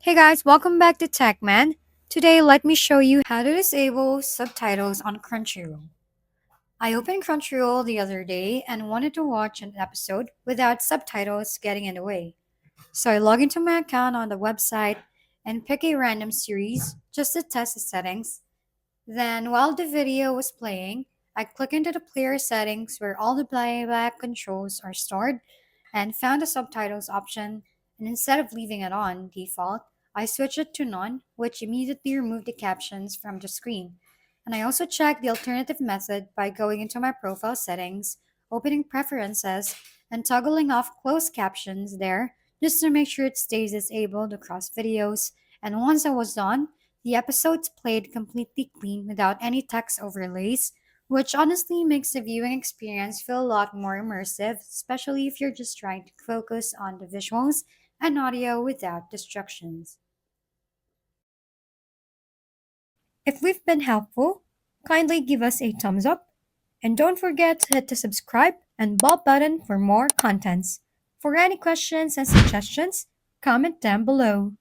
Hey guys, welcome back to TechMan. Today, let me show you how to disable subtitles on Crunchyroll. I opened Crunchyroll the other day and wanted to watch an episode without subtitles getting in the way. So I log into my account on the website and pick a random series just to test the settings. Then, while the video was playing, I click into the player settings where all the playback controls are stored and found the subtitles option. And instead of leaving it on default, I switched it to none, which immediately removed the captions from the screen. And I also checked the alternative method by going into my profile settings, opening preferences, and toggling off closed captions there just to make sure it stays disabled across videos. And once I was done, the episodes played completely clean without any text overlays, which honestly makes the viewing experience feel a lot more immersive, especially if you're just trying to focus on the visuals and audio without distractions. If we've been helpful, kindly give us a thumbs up and don't forget to hit the subscribe and bell button for more contents. For any questions and suggestions, comment down below.